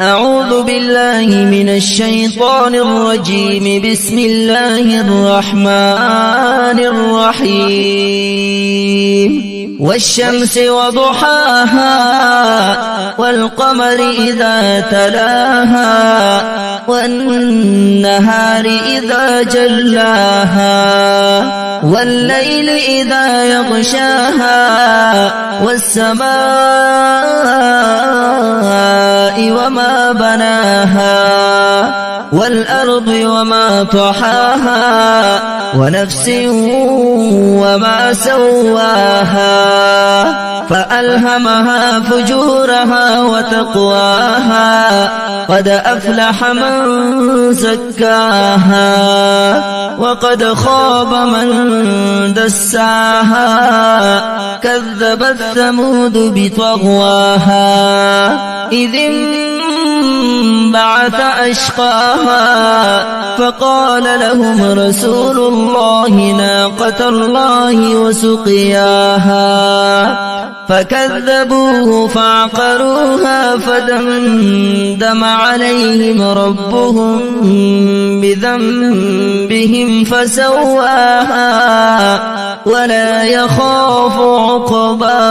أعوذ بالله من الشيطان الرجيم. بسم الله الرحمن الرحيم. والشمس وضحاها والقمر إذا تلاها والنهار إذا جلاها والليل إذا يغشاها والسماء وما بناها والأرض وما طحاها ونفس وما سواها فألهمها فجورها وتقواها قد أفلح من زكاها وقد خاب من دساها كذبت ثمود بطغواها إذ انبعث أشقاها فقال لهم رسول الله ناقة الله وسقياها فكذبوه فعقروها فدمدم عليهم ربهم بذنبهم فسواها ولا يخاف عقباها.